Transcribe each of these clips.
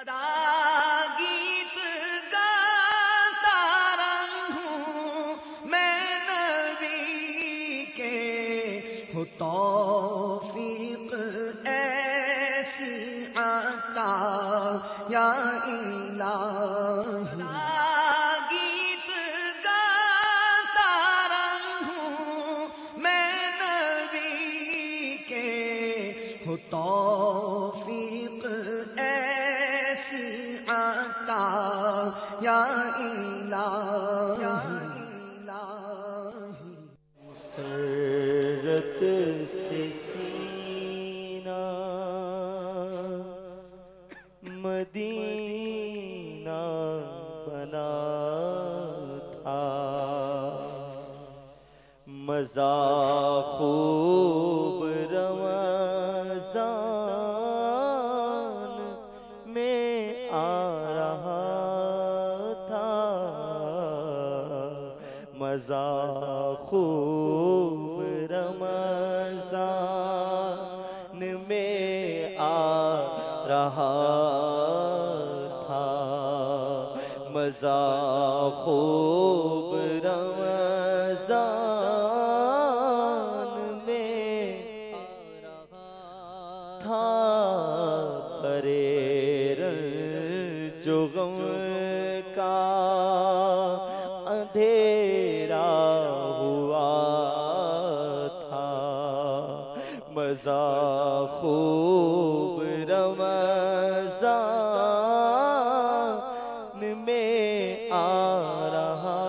گیت گاتا رہوں میں نبی کے، ہو توفیق ایسی عطا یا الہی۔ گیت گاتا رہوں میں نبی کے، ہو توفیق ایسی عطا یا الہی۔ مسرت سے سینہ مدینہ بنا تھا، مزہ خوب رمضان میں آ رہا تھا، مزہ خوب رمضان میں آ رہا تھا، مزہ خوب رمضان میں تھا، پرے جو غم کا اندھیرا ہوا تھا، مزہ خوب رمضان میں آ رہا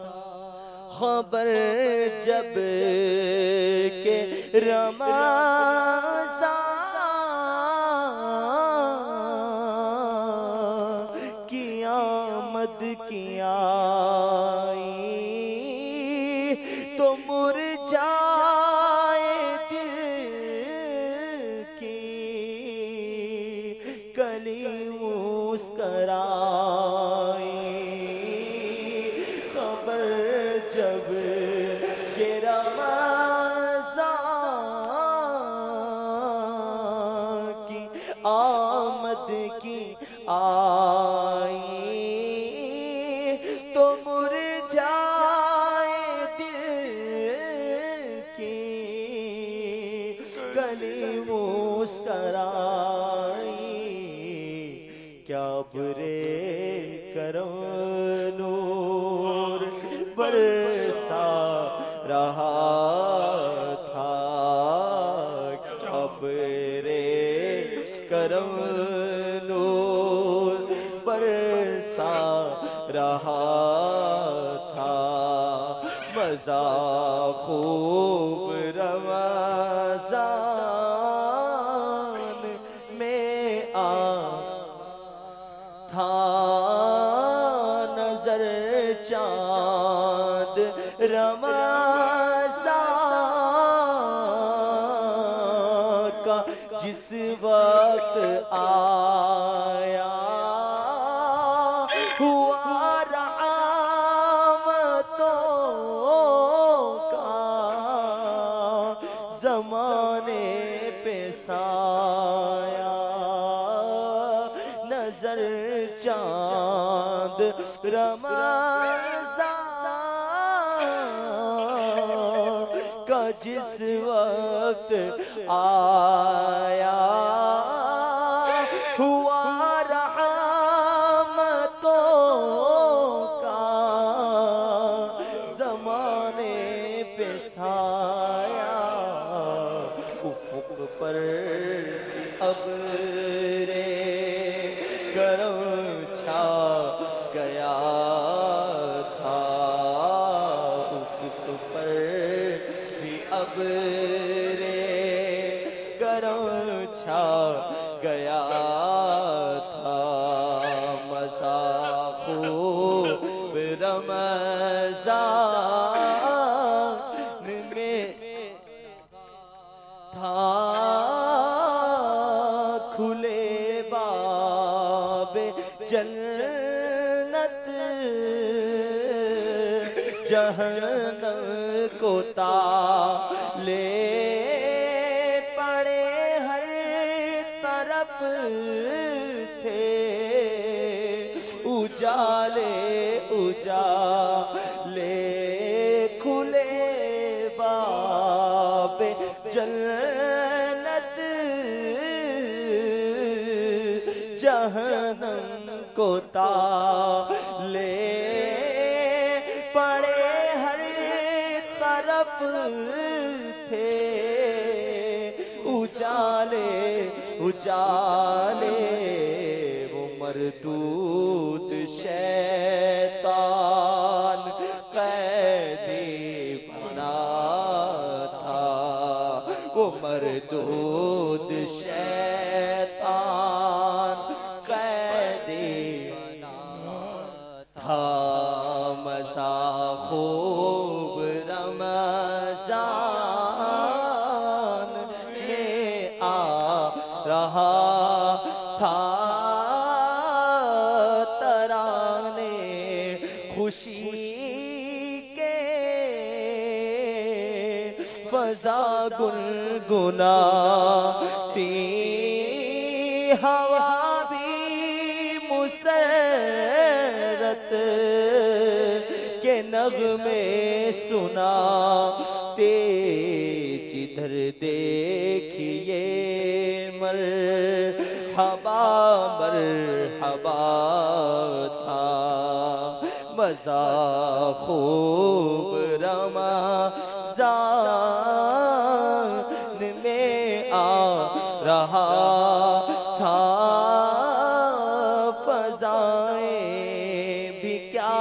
تھا، خبر جب کہ رمضان کی آمد کی آئی تو مرجھائے دل کی کلی مسکرائی، خبر جب کہ رمضان کی آمد کی آئی تو مرجھائے دل کی کلی مسکرائی، کیا برے کرم نور برسا رہا تھا، کیا برے کرم نور برسا رہا تھا، مزہ خوب رمضان میں آ تھا، نظر چاند رمضان کا جس وقت آیا، ہوا رحمتوں کا زمانے پہ سایہ، نظر چاند رمضان کا جس وقت آیا، ہوا رحمتوں کا زمانے پہ سایہ، افق پر ابر گرم چھا گیا تھا، افق پر بھی ابر گرم چھا گیا تھا، مزہ خوب رمضان میں تھا، کھلے باب جنت جہنم کو تالے پڑے ہر طرف اجالے اجالے کھلے باب جنت جہنم کو تالے پڑے ہر طرف تھے اجالے اجالے وہ مردود شیطان قیدی بنا تھا وہ مردود شیطان قیدی بنا تھا مزہ خوب رمضان میں آ رہا تھا ترانے خوشی کے فضا گنگناتی ہوا بھی مسرت کے نغمے سناتے جدھر دیکھیے مرحبا مرحبا تھا مزہ خوب رمضان میں آ رہا تھا فضائیں بھی کیا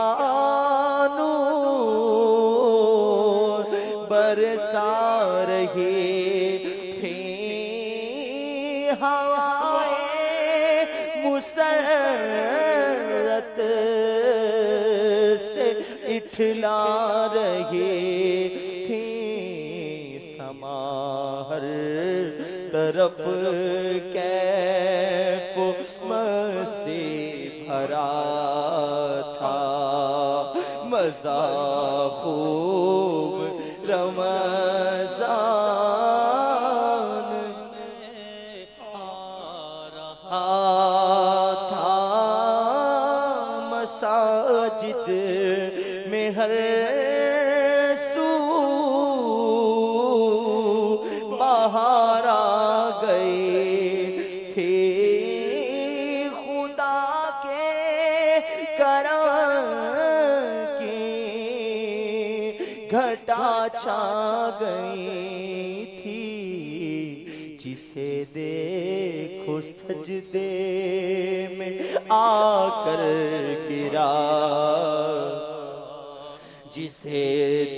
نور برسا رہی تھیں ہوائیں مسرت سے اٹھلا رہی تھیں سما ہر طرف کیف مسیح بھرا تھا مزہ خوب رمضان میں آ رہا تھا مساجد میں ہر سو بہار آ گئی تھی خدا کے کرم کی گھٹا چھا گئی تھی جسے دیکھو سجدے میں آ کر گرا جسے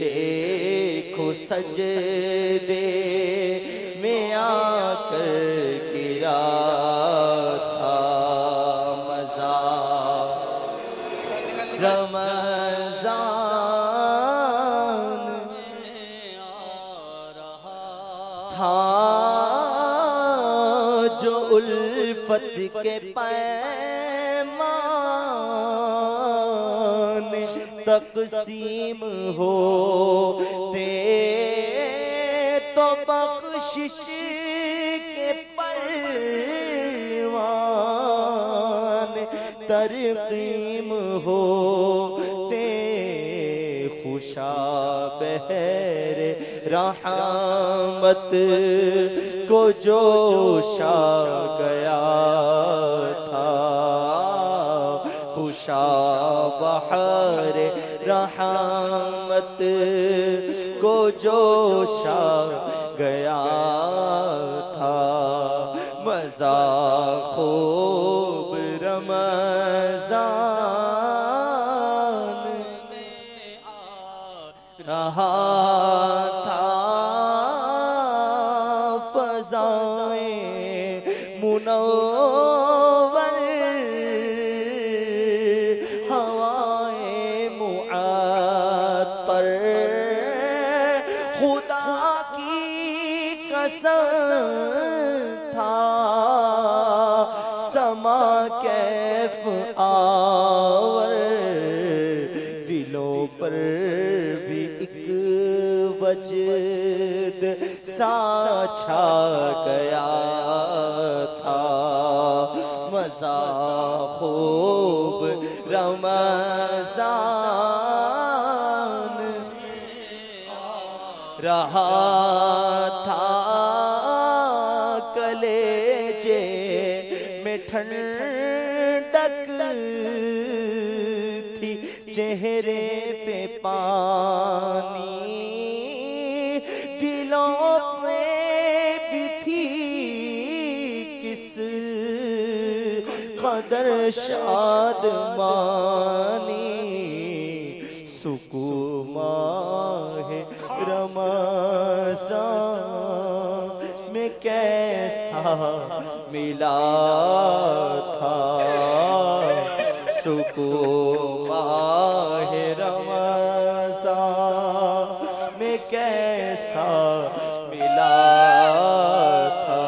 دیکھو سجدے میں آ کر گرا تھا مزہ رمضان میں آ رہا تھا جو الفت کے پیمان تقسیم ہوتے تو بخشش کے پروان ترقیم ہوتے خوشا بہر رحمت کو جوش آ گیا تھا خوشا بہر رحمت کو جوش آ گیا تھا مزہ خوب رمضان میں آ رہا تھا فضائیں منور ہوائیں معطر خدا کی قسم تھا سما کیف آور دلوں پر بھی ایک وجد سا چھا گیا تھا مزہ خوب رمضان رہا تھا کلیجے میں ٹھنڈک تھی چہرے پہ پانی دلوں میں بھی تھی کس قدر شادمانی سکون ماہ رمضان میں کیسا ملا تھا سکون ماہ رمضان میں کیسا ملا تھا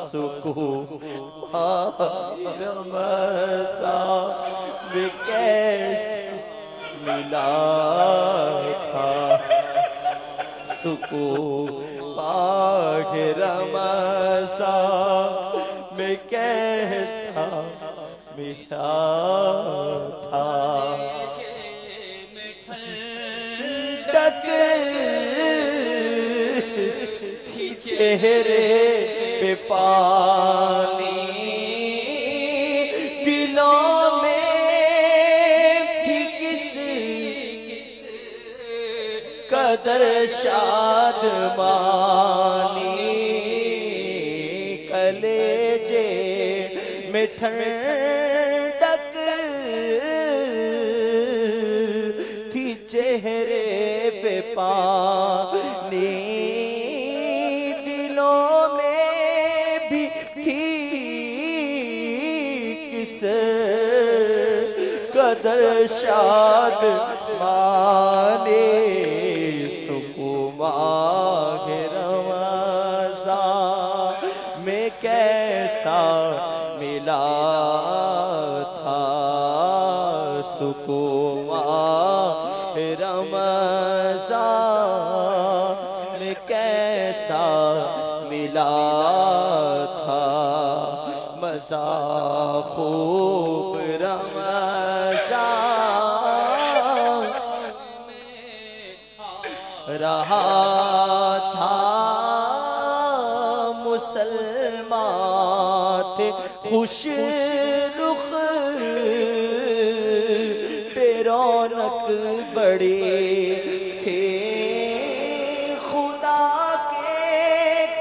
سکون ماہ رمضان میں کیسا ملا تھا سکون ماہ رمضان میں کیسا ملا تھا ٹھنڈک تھی چہرے پہ پانی دلوں میں بھی کس قدر شادمانی کلیجے میں ٹھنڈک تھی چہرے پہ پانی دلوں میں بھی تھی کس قدر شادمانی سکون ماہ رمضان میں کیسا ملا تھا سکون ماہ رمضان میں کیسا ملا تھا مزہ خوب رمضان رہا تھا مسلمان تھے خوش رخ پہ رونق بڑی تھی خدا کے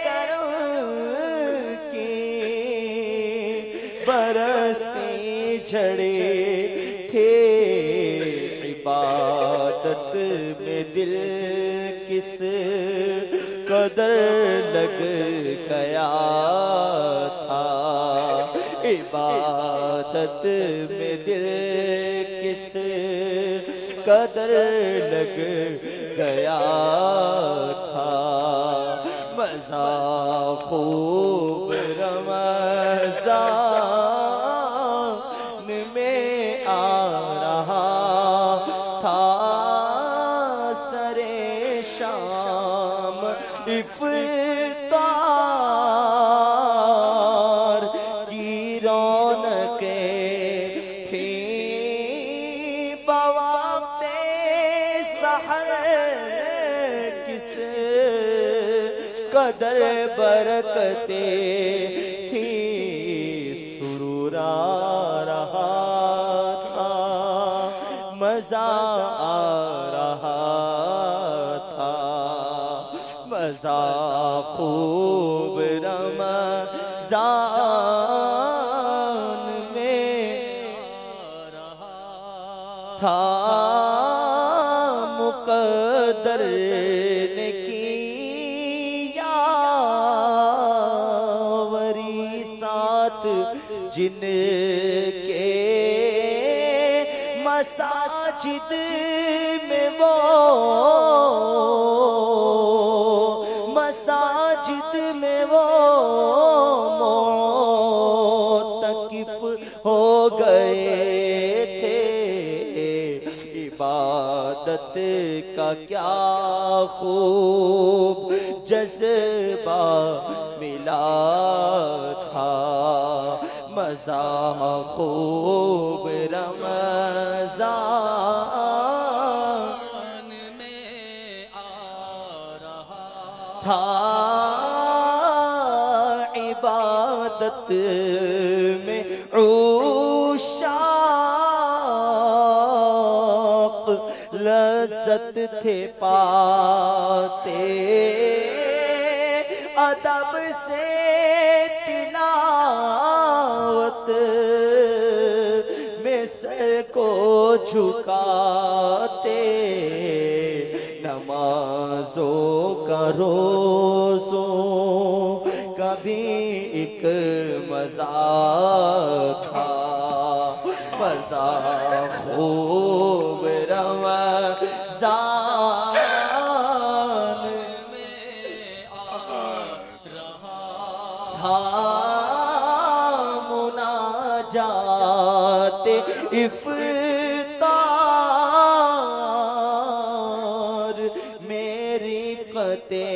کرم کی برستے جھڑے تھے عبادت میں دل کس قدر لگ گیا تھا عبادت میں دل کس قدر لگ گیا تھا مزہ خوب رمضان میں آ رہا تھا سرے شام افطار کی رونقیں تھیں بوقت سحر کس قدر برکتیں تھیں سرور آ رہا تھا مزہ آ رہا تھا مزہ خوب رمضان میں تھا مقدر نے کیا وری ساتھ جن کے مساجد میں وہ مساجد میں وہ معتکف ہو گئے تھے عبادت کا کیا خوب جذبہ ملا تھا مزہ خوب رمضان میں آ رہا تھا، عبادت میں عشاق لذت تھے پاتے، ادب سے تلاوت میں سر کو جھکاتے، نمازوں کا روزوں کا بھی ایک مزہ تھا، مزہ خوب رمضان میں آ رہا تھا، مناجات افطار میری قطع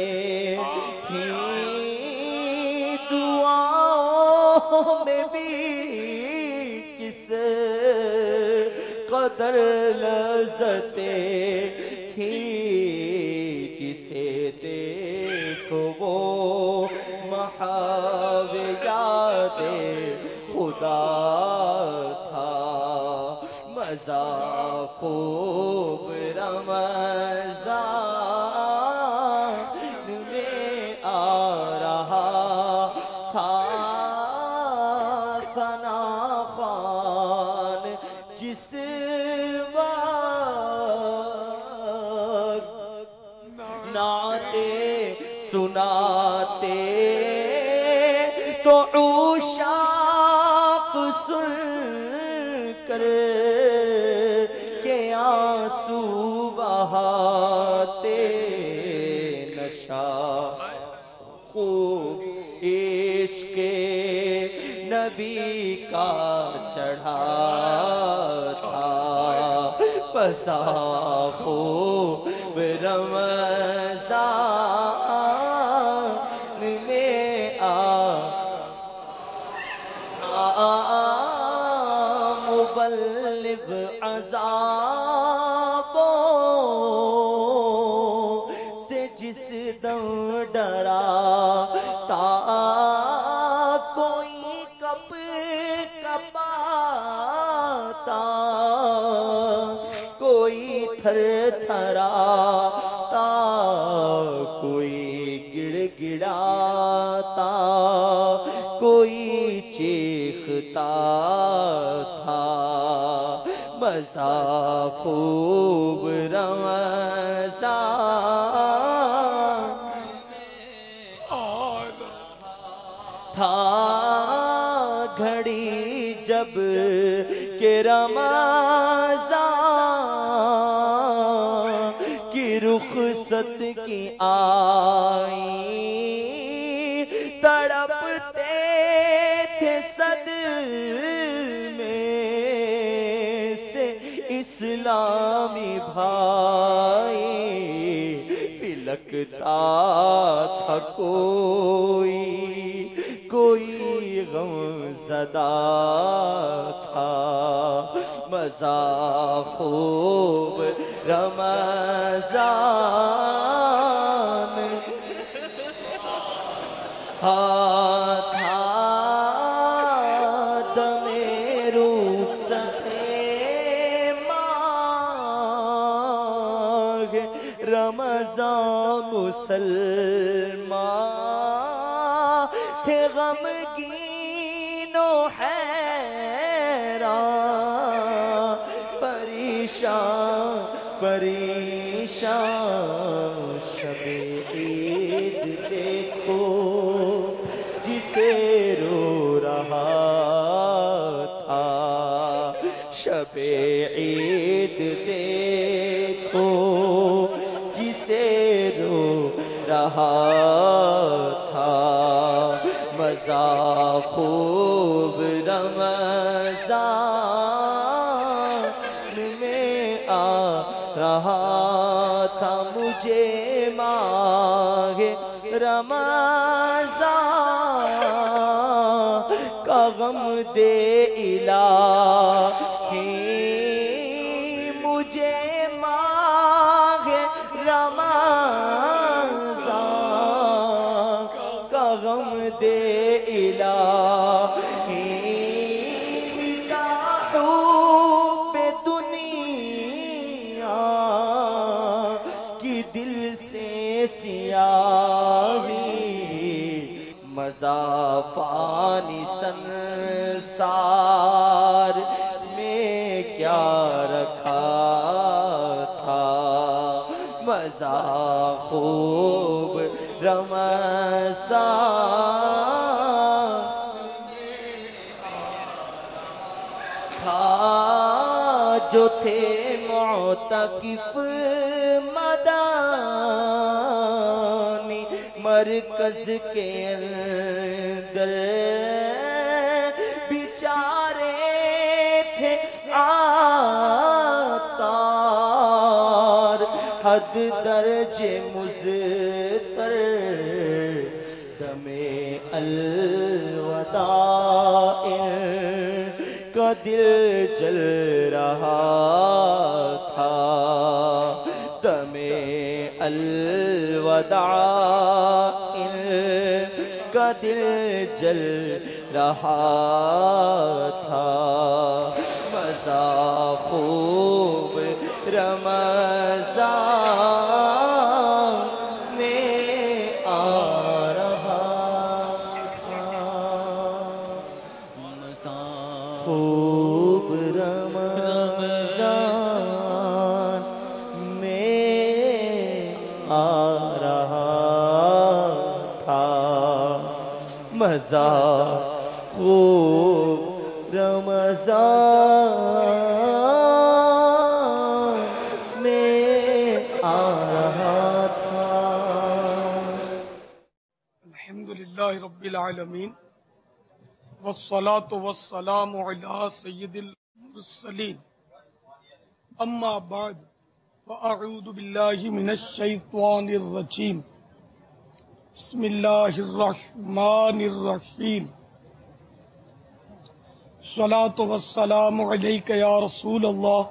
تھیں، دعاؤں میں بھی کس قدر لذتیں تھیں، جسے دیکھو وہ محو یاد خدا تھا، مزہ خوب رمضان میں آ رہا تھا، ثنا خوان جس وقت نعتیں سناتے تو عشاق سن کر کے آنسو بہاتے، نشہ خوب عشق نبی کا چڑھا تھا، بسا خوب رمضان میں مبلغ عذابوں سے جس دم ڈرا تا، کوئی کپ کپاتا، کوئی تھر تھراتا، کوئی گڑ گڑاتا، کوئی چیختا تھا، مزہ خوب رمضان تھا، گھڑی جب کہ رمضان کی رخصت کی آئی، تڑپتے تھے صدمے سے اسلامی بھائی، پلکتا تھا کوئی غم زدہ تھا، مزہ خوب رمضان تھا، دم رخصت ماہ رمضان مسلمان تھے غمگین و حیران، پریشان شب عید دیکھو جسے رو رہا تھا، شب عید دیکھو جسے رو رہا تھا، مزہ خوب رمضان میں آ رہا تھا، مجھے ماہ رمضان کا غم غم دے الہی مجھے ماہ رمضان کا غم دے الہی مٹا حب دنیا کی دل سے سیاہی مزہ پانی سنسار میں کیا رکھا تھا مزہ خوب رمضان تھا جو تھے معتکف مدانی مرکز کے اندر بیچارے تھے عطار حد درج مضطر دم الوداع کا دل جل رہا تھا دم الوداع کا دل جل رہا تھا مزہ خوب رمضان میں آ رہا تھا خوب رمضان میں آ رہا تھا مزہ خوب رمضان میں آ رہا تھا. الحمدللہ رب العالمین والصلاة والسلام علی سید المرسلین اما بعد فاعوذ باللہ من الشیطان الرجیم بسم اللہ الرحمن الرحیم الصلاة والسلام علیک یا رسول اللہ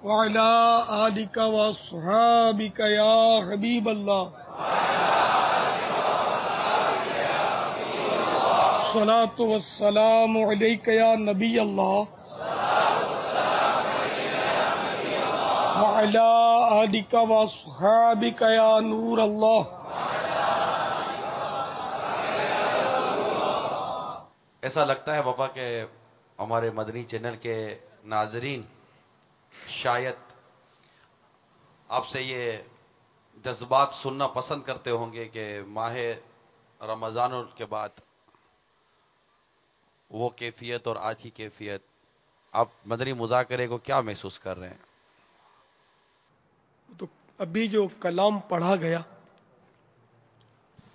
وعلی آلک واصحابک یا حبیب اللہ الصلاة والسلام علیک یا نبی اللہ وعلی آلک واصحابک یا نور اللہ. ایسا لگتا ہے بابا کہ ہمارے مدنی چینل کے ناظرین شاید آپ سے یہ جذبات سننا پسند کرتے ہوں گے کہ ماہ رمضان کے بعد وہ کیفیت اور آج کی کیفیت آپ مدنی مذاکرے کو کیا محسوس کر رہے ہیں؟ تو ابھی جو کلام پڑھا گیا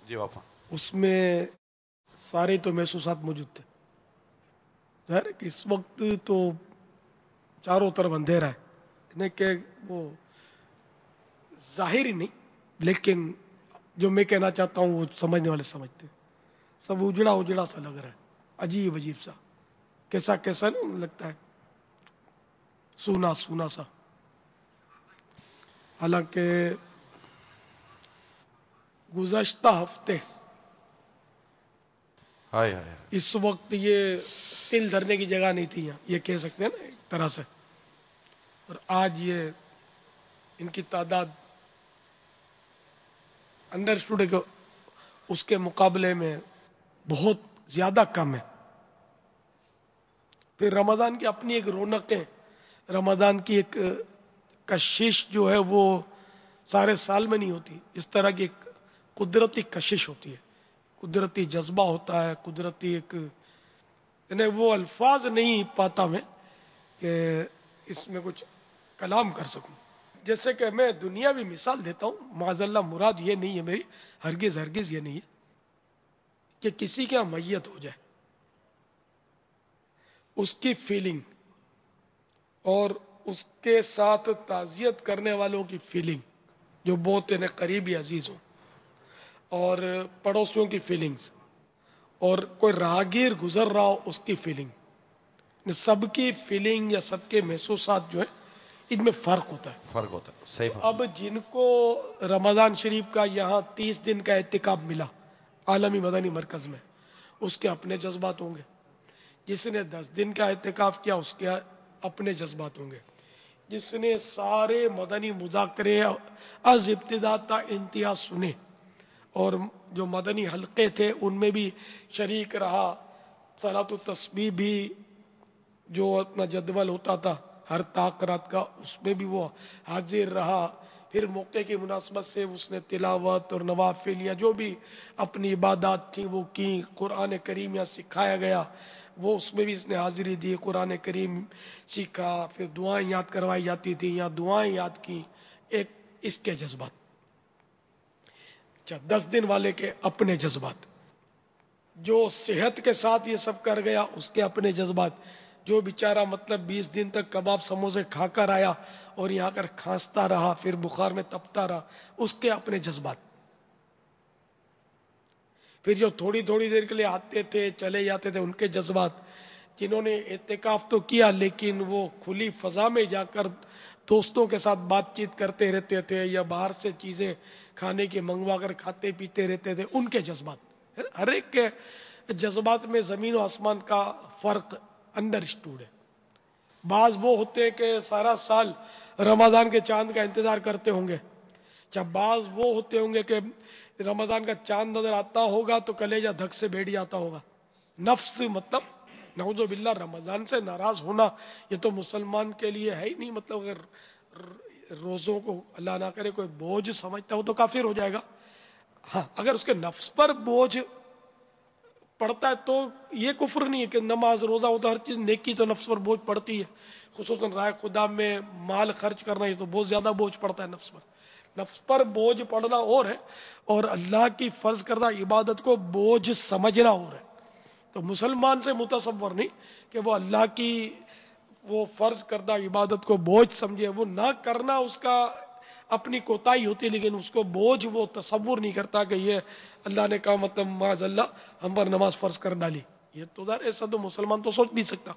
جی بابا اس میں سارے تو محسوسات موجود تھے. ظاہر ہے کہ اس وقت تو چاروں طرف اندھیرا ہے نہیں کہ وہ ظاہر ہی نہیں لیکن جو میں کہنا چاہتا ہوں وہ سمجھنے والے سمجھتے ہیں. سب اجڑا اجڑا سا لگ رہا ہے عجیب عجیب سا کیسا کیسا نہیں لگتا ہے سونا سونا سا. حالانکہ گزشتہ ہفتے ہائے ہائے اس وقت یہ تل دھرنے کی جگہ نہیں تھی یہاں یہ کہہ سکتے ہیں نا ایک طرح سے. اور آج یہ ان کی تعداد انڈرسٹوڈ ہے کہ اس کے مقابلے میں بہت زیادہ کم ہے. پھر رمضان کی اپنی ایک رونقیں رمضان کی ایک کشش جو ہے وہ سارے سال میں نہیں ہوتی. اس طرح کی ایک قدرتی کشش ہوتی ہے قدرتی جذبہ ہوتا ہے قدرتی ایک یعنی وہ الفاظ نہیں پاتا میں کہ اس میں کچھ کلام کر سکوں. جیسے کہ میں دنیاوی مثال دیتا ہوں معاذ اللہ مراد یہ نہیں ہے میری ہرگز ہرگز یہ نہیں ہے کہ کسی کا میت ہو جائے اس کی فیلنگ اور اس کے ساتھ تعزیت کرنے والوں کی فیلنگ جو بہت انہیں قریبی عزیز ہوں اور پڑوسیوں کی فیلنگز اور کوئی راہگیر گزر رہا ہو اس کی فیلنگ، سب کی فیلنگ یا سب کے محسوسات جو ہے ان میں فرق ہوتا ہے. فرق ہوتا ہے. صحیح فرق. اب جن کو رمضان شریف کا یہاں 30 دن کا اعتکاف ملا عالمی مدنی مرکز میں، اس کے اپنے جذبات ہوں گے. جس نے 10 دن کا اعتکاف کیا اس کے اپنے جذبات ہوں گے. جس نے سارے مدنی مذاکرے از ابتدا تا انتہا سنے اور جو مدنی حلقے تھے ان میں بھی شریک رہا، صلاۃ التسبیح بھی جو اپنا جدول ہوتا تھا ہر تاکرات کا اس میں بھی وہ حاضر رہا، پھر موقع کی مناسبت سے اس نے تلاوت اور نوافل یا جو بھی اپنی عبادات تھیں وہ کی، قرآن کریم یا سکھایا گیا وہ اس میں بھی اس نے حاضری دی، قرآن کریم سیکھا، پھر دعائیں یاد کروائی جاتی تھی یا دعائیں یاد کی. ایک اس کے جذبات. اچھا 10 دن والے کے اپنے جذبات. جو صحت کے ساتھ یہ سب کر گیا اس کے اپنے جذبات. جو بیچارہ مطلب 20 دن تک کباب سموسے کھا کر آیا اور یہاں کر کھانستا رہا پھر بخار میں تپتا رہا اس کے اپنے جذبات. پھر جو تھوڑی تھوڑی دیر کے لیے آتے تھے چلے جاتے تھے ان کے جذبات. جنہوں نے اعتکاف تو کیا لیکن وہ کھلی فضا میں جا کر دوستوں کے ساتھ بات چیت کرتے رہتے تھے یا باہر سے چیزیں کھانے کی منگوا کر کھاتے پیتے رہتے تھے ان کے جذبات. ہر ایک کے جذبات میں زمین و آسمان کا فرق انڈرسٹوڈ ہے. بعض وہ ہوتے ہیں کہ سارا سال رمضان کے چاند کا انتظار کرتے ہوں گے. جب بعض وہ ہوتے ہوں گے کہ رمضان کا چاند نظر آتا ہوگا تو کلیجہ دھک سے بیٹھ جاتا ہوگا. نفس مطلب نعوذ باللہ رمضان سے ناراض ہونا یہ تو مسلمان کے لیے ہے ہی نہیں. مطلب اگر روزوں کو اللہ نہ کرے کوئی بوجھ سمجھتا ہو تو کافر ہو جائے گا. ہاں اگر اس کے نفس پر بوجھ پڑتا ہے تو یہ کفر نہیں ہے کہ نماز روزہ ہوتا ہر چیز نیکی تو نفس پر بوجھ پڑتی ہے. خصوصاً رائے خدا میں مال خرچ کرنا یہ تو بہت زیادہ بوجھ پڑتا ہے نفس پر. نفس پر بوجھ پڑنا اور ہے اور اللہ کی فرض کردہ عبادت کو بوجھ سمجھنا اور ہے. تو مسلمان سے متصور نہیں کہ وہ اللہ کی وہ فرض کردہ عبادت کو بوجھ سمجھے. وہ نہ کرنا اس کا اپنی کوتاہی ہوتی ہے لیکن اس کو بوجھ وہ تصور نہیں کرتا کہ یہ اللہ نے کہا مطلب معاذ اللہ ہم پر نماز فرض کر ڈالی. یہ تو ایسا تو مسلمان تو سوچ نہیں سکتا.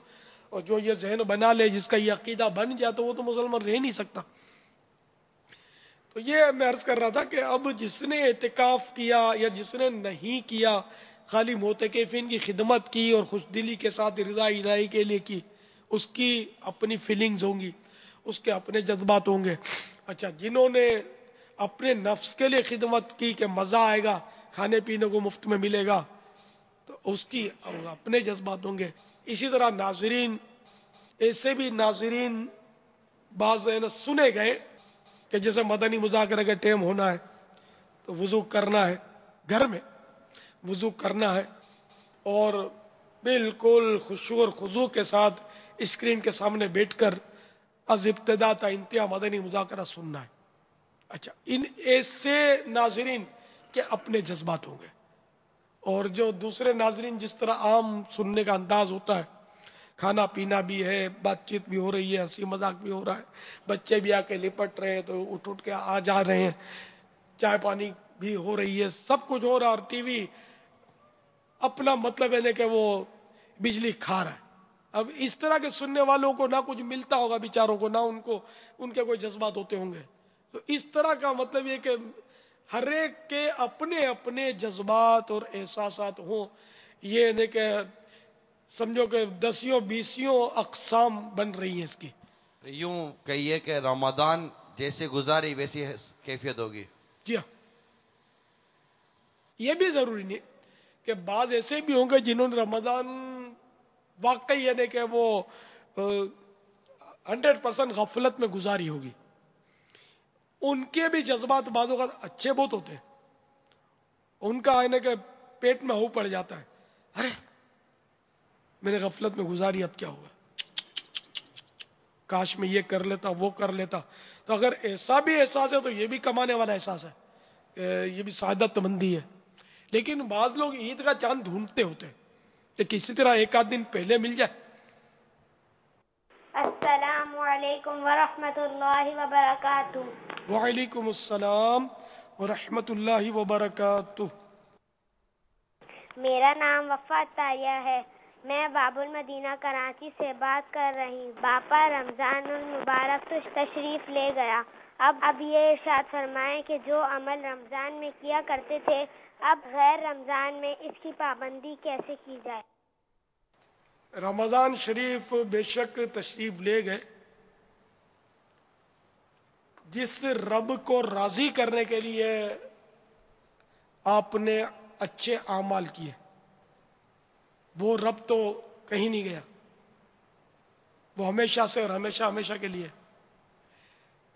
اور جو یہ ذہن بنا لے جس کا یہ عقیدہ بن جائے تو وہ تو مسلمان رہ نہیں سکتا. تو یہ میں عرض کر رہا تھا کہ اب جس نے اعتکاف کیا یا جس نے نہیں کیا خالی معتکفین کی خدمت کی اور خوش دلی کے ساتھ رضا الہی کے لیے کی اس کی اپنی فیلنگز ہوں گی، اس کے اپنے جذبات ہوں گے. اچھا جنہوں نے اپنے نفس کے لیے خدمت کی کہ مزہ آئے گا کھانے پینے کو مفت میں ملے گا تو اس کی اپنے جذبات ہوں گے. اسی طرح ناظرین ایسے بھی ناظرین بعض سنے گئے کہ جیسے مدنی مذاکرہ کا ٹائم ہونا ہے تو وضو کرنا ہے، گھر میں وضو کرنا ہے اور بالکل خشوع اور خضوع کے ساتھ اسکرین کے سامنے بیٹھ کر از ابتدا تا انتہا مدنی مذاکرہ سننا ہے. اچھا ان ایسے ناظرین کے اپنے جذبات ہوں گے. اور جو دوسرے ناظرین جس طرح عام سننے کا انداز ہوتا ہے کھانا پینا بھی ہے، بات چیت بھی ہو رہی ہے، ہنسی مذاق بھی ہو رہا ہے، بچے بھی آ کے لپٹ رہے ہیں تو اٹھ کے آ جا رہے ہیں، چائے پانی بھی ہو رہی ہے، سب کچھ ہو رہا اور ٹی وی اپنا مطلب ہے کہ وہ بجلی کھا رہا ہے. اب اس طرح کے سننے والوں کو نہ کچھ ملتا ہوگا بیچاروں کو، نہ ان کے کوئی جذبات ہوتے ہوں گے. تو اس طرح کا مطلب یہ کہ ہر ایک کے اپنے اپنے جذبات اور احساسات ہوں. یہ نہیں کہ سمجھو کہ 10-20 اقسام بن رہی ہیں اس کی. یوں کہیے کہ رمضان جیسے گزاری ویسی کیفیت ہوگی. جی ہاں یہ بھی ضروری نہیں کہ بعض ایسے بھی ہوں گے جنہوں نے رمضان واقعی یعنی کہ وہ 100% غفلت میں گزاری ہوگی. ان کے بھی جذبات بعض اوقات اچھے بہت ہوتے ہیں. ان کا آئینہ کہ پیٹ میں ہو پڑ جاتا ہے، ارے میں نے غفلت میں گزاری اب کیا ہوگا، کاش میں یہ کر لیتا وہ کر لیتا. تو اگر ایسا بھی احساس ہے تو یہ بھی کمانے والا احساس ہے، یہ بھی سعادت مندی ہے. لیکن بعض لوگ عید کا چاند ڈھونڈتے ہوتے ہیں کہ کسی طرح ایک آدھ دن پہلے مل جائے. السلام علیکم ورحمۃ اللہ وبرکاتہ. وعلیکم السلام ورحمۃ اللہ وبرکاتہ۔ میرا نام وفا طاہرہ ہے، میں باب المدینہ کراچی سے بات کر رہی ہوں۔ باپا رمضان المبارک تو تشریف لے گیا، اب یہ ارشاد فرمائیں کہ جو عمل رمضان میں کیا کرتے تھے اب غیر رمضان میں اس کی پابندی کیسے کی جائے؟ رمضان شریف بے شک تشریف لے گئے، جس رب کو راضی کرنے کے لیے آپ نے اچھے اعمال کیے، وہ رب تو کہیں نہیں گیا، وہ ہمیشہ سے اور ہمیشہ ہمیشہ کے لیے،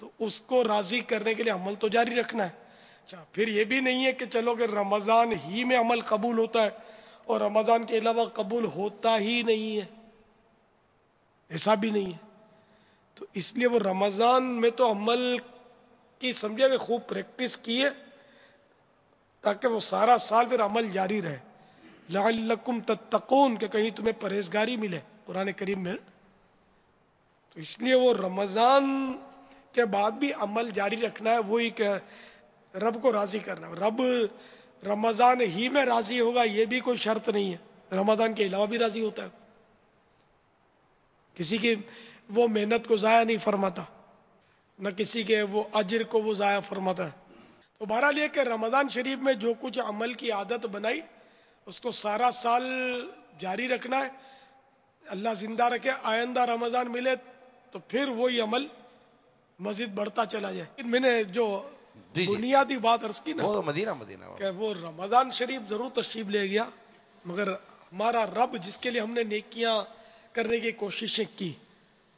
تو اس کو راضی کرنے کے لیے عمل تو جاری رکھنا ہے۔ اچھا، پھر یہ بھی نہیں ہے کہ چلو کہ رمضان ہی میں عمل قبول ہوتا ہے اور رمضان کے علاوہ قبول ہوتا ہی نہیں ہے، ایسا بھی نہیں ہے۔ تو اس لیے وہ رمضان میں تو عمل کی سمجھے کہ خوب پریکٹس کیے تاکہ وہ سارا سال پھر عمل جاری رہے، لعلکم تتقون، کہ کہیں تمہیں پرہیزگاری ملے قرآن کریم میں۔ تو اس لیے وہ رمضان کے بعد بھی عمل جاری رکھنا ہے، وہی کہ رب کو راضی کرنا ہے۔ رب رمضان ہی میں راضی ہوگا یہ بھی کوئی شرط نہیں ہے، رمضان کے علاوہ بھی راضی ہوتا ہے، کسی کی وہ محنت کو ضائع نہیں فرماتا، نہ کسی کے وہ اجر کو وہ ضائع فرماتا ہے۔ تو بہرحال یہ کہ رمضان شریف میں جو کچھ عمل کی عادت بنائی اس کو سارا سال جاری رکھنا ہے، اللہ زندہ رکھے آئندہ رمضان ملے تو پھر وہی عمل مزید بڑھتا چلا جائے۔ میں نے جو جی بنیادی بات عرض کی نا وہ مدینہ کہ وہ رمضان شریف ضرور تشریف لے گیا، مگر ہمارا رب جس کے لیے ہم نے نیکیاں کرنے کی کوششیں کی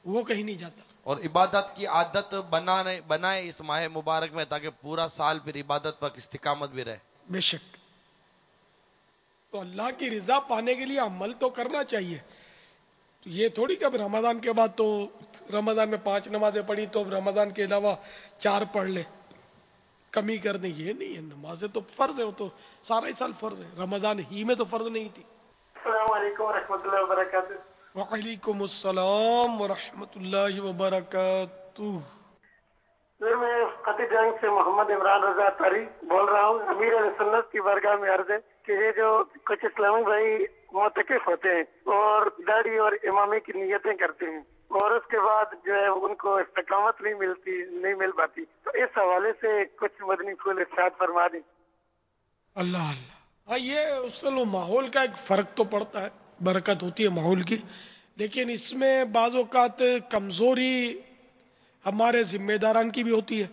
وہ کہیں نہیں جاتا۔ اور عبادت کی عادت بنائے اس ماہ مبارک میں تاکہ پورا سال پھر عبادت پر استقامت بھی رہے۔ بے شک، تو اللہ کی رضا پانے کے لیے عمل تو کرنا چاہیے، تو یہ تھوڑی کہ اب رمضان کے بعد تو رمضان میں 5 نمازیں پڑھی تو اب رمضان کے علاوہ 4 پڑھ لے، کمی کر دیں، یہ نہیں ہے۔ نمازیں تو فرض ہے، وہ تو سارا ہی سال فرض ہے، رمضان ہی میں تو فرض نہیں تھی۔ السلام علیکم ورحمۃ اللہ وبرکاتہ۔ وعلیکم السلام ورحمۃ اللہ وبرکاتہ۔ سر میں قطع جنگ سے محمد عمران رضا تاری بول رہا ہوں۔ امیر علیہ سنت کی بارگاہ میں عرض ہے کہ یہ جو کچھ اسلامی بھائی معتکف ہوتے ہیں اور داڑھی اور امامی کی نیتیں کرتے ہیں اور اس کے بعد جو ہے ان کو استقامت نہیں مل پاتی، تو اس حوالے سے کچھ مدنی پھول ارشاد فرما دیں۔ اللہ اللہ، ہاں یہ اصل ماحول کا ایک فرق تو پڑتا ہے، برکت ہوتی ہے ماحول کی، لیکن اس میں بعض اوقات کمزوری ہمارے ذمہ داران کی بھی ہوتی ہے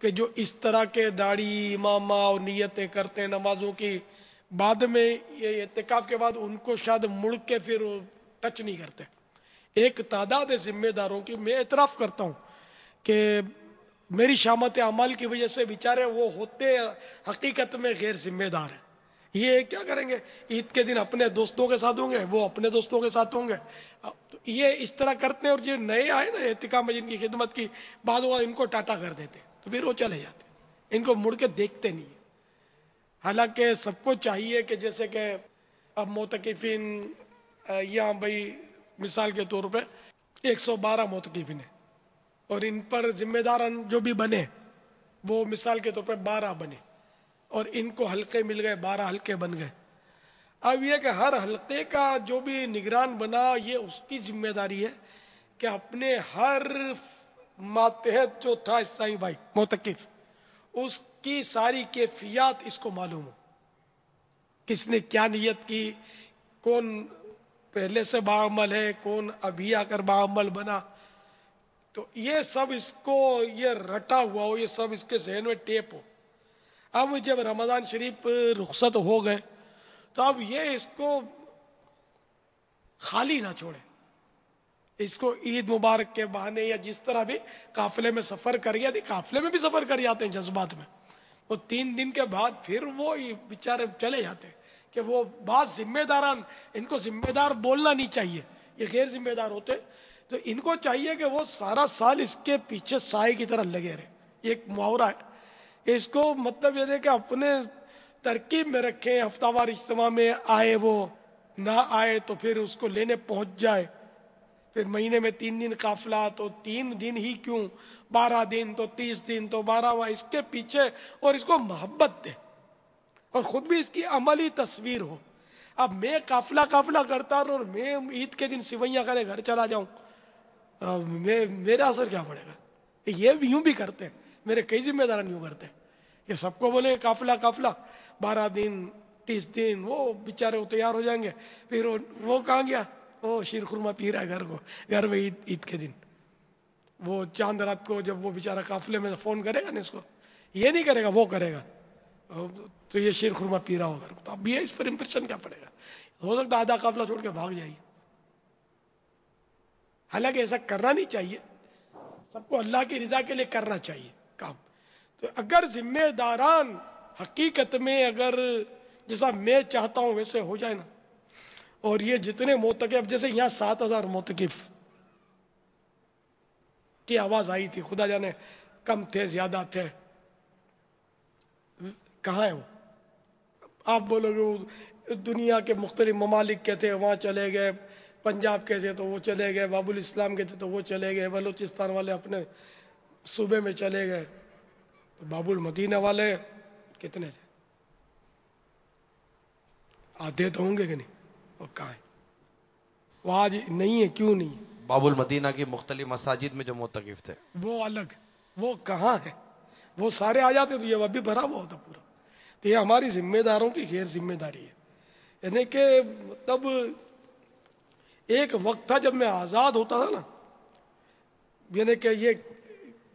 کہ جو اس طرح کے داڑھی امامہ اور نیتیں کرتے ہیں نمازوں کی، بعد میں یہ اعتکاف کے بعد ان کو شاید مڑ کے پھر ٹچ نہیں کرتے۔ ایک تعداد ذمہ داروں کی میں اعتراف کرتا ہوں کہ میری شامت اعمال کی وجہ سے بیچارے وہ ہوتے حقیقت میں غیر ذمہ دار ہیں۔ یہ کیا کریں گے، عید کے دن اپنے دوستوں کے ساتھ ہوں گے، وہ اپنے دوستوں کے ساتھ ہوں گے، تو یہ اس طرح کرتے ہیں۔ اور جو نئے آئے نا اعتکاف میں جن کی خدمت کی، بعض اوقات ان کو ٹاٹا کر دیتے تو پھر وہ چلے جاتے، ان کو مڑ کے دیکھتے نہیں۔ حالانکہ سب کو چاہیے کہ جیسے کہ اب معتکفین یہاں بھائی مثال کے طور پہ 112 معتکفین ہیں اور ان پر ذمہ دار جو بھی بنے وہ مثال کے طور پہ 12 بنے اور ان کو حلقے مل گئے، 12 حلقے بن گئے۔ اب یہ کہ ہر حلقے کا جو بھی نگران بنا یہ اس کی ذمہ داری ہے کہ اپنے ہر ماتحت جو تھا عیسائی بھائی معتکف، اس کی ساری کیفیات اس کو معلوم ہو، کس نے کیا نیت کی، کون پہلے سے باعمل ہے، کون ابھی آ کر باعمل بنا، تو یہ سب اس کو یہ رٹا ہوا ہو، یہ سب اس کے ذہن میں ٹیپ ہو۔ اب جب رمضان شریف رخصت ہو گئے تو اب یہ اس کو خالی نہ چھوڑے، اس کو عید مبارک کے بہانے یا جس طرح بھی قافلے میں سفر کر گیا، نہیں قافلے میں بھی سفر کر جاتے ہیں جذبات میں، وہ 3 دن کے بعد پھر وہ بیچارے چلے جاتے ہیں کہ وہ بعض ذمہ داران، ان کو ذمہ دار بولنا نہیں چاہیے، یہ غیر ذمہ دار ہوتے، تو ان کو چاہیے کہ وہ سارا سال اس کے پیچھے سائے کی طرح لگے رہے۔ یہ ایک محاورہ ہے، اس کو مطلب یہ ہے کہ اپنے ترکیب میں رکھیں، ہفتہ وار اجتماع میں آئے وہ نہ آئے تو پھر اس کو لینے پہنچ جائے، پھر مہینے میں 3 دن قافلہ، تو 3 دن ہی کیوں، 12 دن تو 30 دن تو 12واں، اس کے پیچھے، اور اس کو محبت دے اور خود بھی اس کی عملی تصویر ہو. اب میں قافلہ کرتا رہوں اور میں عید کے دن سوئیاں کرے گھر چلا جاؤں، میرا اثر کیا پڑے گا؟ یہ بھی یوں بھی کرتے ہیں، میرے کئی ذمہ داران یوں کرتے ہیں کہ سب کو بولے قافلہ 12 دن 30 دن، وہ بیچارے وہ تیار ہو جائیں گے، پھر وہ کہاں گیا، وہ شیر خورما پی رہا ہے گھر میں عید کے دن. وہ چاند رات کو جب وہ بیچارہ قافلے میں فون کرے گا نا، اس کو یہ نہیں کرے گا، وہ کرے گا، تو یہ شیر خورما پی رہا ہوگا. تو اب یہ اس پر امپریشن کیا پڑے گا؟ ہو سکتا ہے آدھا قافلہ چھوڑ کے بھاگ جائیے. حالانکہ ایسا کرنا نہیں چاہیے، سب کو اللہ کی رضا کے لیے کرنا چاہیے کام. تو اگر ذمہ داران حقیقت میں اگر جیسا میں چاہتا ہوں ویسے ہو جائے نا، اور یہ جتنے موتقف، جیسے یہاں 7,000 موتقف کی آواز آئی تھی، خدا جانے کم تھے زیادہ تھے، کہاں ہے وہ؟ آپ بولو گے وہ دنیا کے مختلف ممالک کے تھے، وہاں چلے گئے، پنجاب کے تھے تو وہ چلے گئے، باب الاسلام کے تھے تو وہ چلے گئے، بلوچستان والے اپنے صوبے میں چلے گئے، تو باب المدینہ والے کتنے تھے؟ آدھے تو ہوں گے کہ نہیں؟ وہ کہاں ہے؟ وہ آج نہیں ہے، کیوں نہیں ہے؟ باب المدینہ کی مختلف مساجد میں جو معتکف تھے وہ الگ، وہ کہاں ہے؟ وہ سارے آ جاتے تو یہ ابھی بھرا ہوا ہوتا پورا. تو یہ ہماری ذمہ داروں کی غیر ذمہ داری ہے. یعنی کہ مطلب ایک وقت تھا جب میں آزاد ہوتا تھا نا، یعنی کہ یہ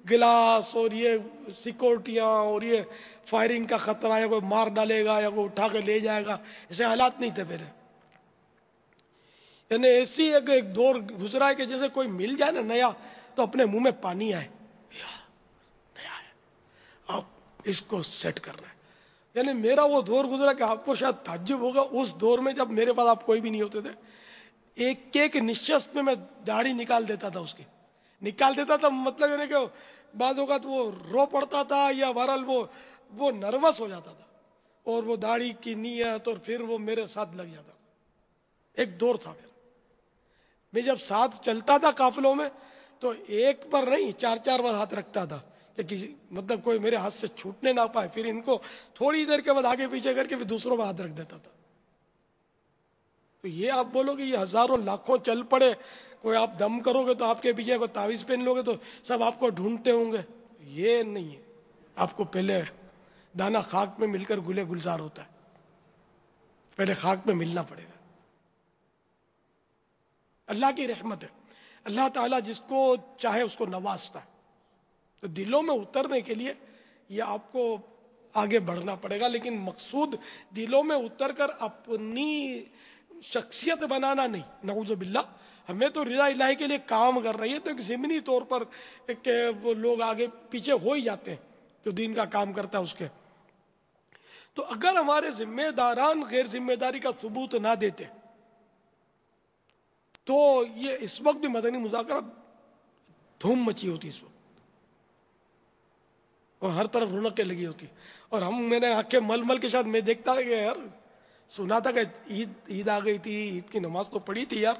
گلاس اور یہ سیکورٹیاں اور یہ فائرنگ کا خطرہ، یا کوئی مار ڈالے گا یا کوئی اٹھا کے لے جائے گا، ایسے حالات نہیں تھے پہلے. یعنی ایسی ایک دور گزرا ہے کہ جیسے کوئی مل جائے نا نیا تو اپنے منہ میں پانی آئے، یار نیا ہے، اب اس کو سیٹ کرنا ہے. یعنی میرا وہ دور گزرا کہ آپ کو شاید تعجب ہوگا، اس دور میں جب میرے پاس آپ کوئی بھی نہیں ہوتے تھے، ایک نشست میں داڑھی نکال دیتا تھا، اس کی نکال دیتا تھا، مطلب یعنی کہ بعض اوقات وہ رو پڑتا تھا یا بہرحال وہ نروس ہو جاتا تھا، اور وہ داڑھی کی نیت، اور پھر وہ میرے ساتھ لگ جاتا تھا. ایک دور تھا پھر میں جب ساتھ چلتا تھا قافلوں میں تو ایک پر نہیں 4 بار ہاتھ رکھتا تھا کہ کسی مطلب کوئی میرے ہاتھ سے چھوٹنے نہ پائے. پھر ان کو تھوڑی دیر کے بعد آگے پیچھے کر کے پھر دوسروں پہ ہاتھ رکھ دیتا تھا. تو یہ آپ بولو کہ یہ ہزاروں لاکھوں چل پڑے، کوئی آپ دم کرو گے تو آپ کے پیچھے کوئی تعویذ پہن لو گے تو سب آپ کو ڈھونڈتے ہوں گے، یہ نہیں ہے. آپ کو پہلے دانا خاک میں مل کر گلے گلزار ہوتا ہے، پہلے خاک میں ملنا پڑے گا. اللہ کی رحمت ہے، اللہ تعالیٰ جس کو چاہے اس کو نوازتا ہے. تو دلوں میں اترنے کے لیے یہ آپ کو آگے بڑھنا پڑے گا، لیکن مقصود دلوں میں اتر کر اپنی شخصیت بنانا نہیں. نعوذ باللہ، ہمیں تو رضا الہی کے لیے کام کر رہی ہے، تو ایک ضمنی طور پر کہ وہ لوگ آگے پیچھے ہو ہی جاتے ہیں جو دین کا کام کرتا ہے اس کے. تو اگر ہمارے ذمہ داران غیر ذمہ داری کا ثبوت نہ دیتے تو یہ اس وقت بھی مدنی مذاکرہ دھوم مچی ہوتی اس وقت، اور ہر طرف رونقیں لگی ہوتی. اور میں نے آنکھیں مل مل کے ساتھ میں دیکھتا تھا کہ یار سنا تھا کہ عید آ گئی تھی، عید کی نماز تو پڑھی تھی یار،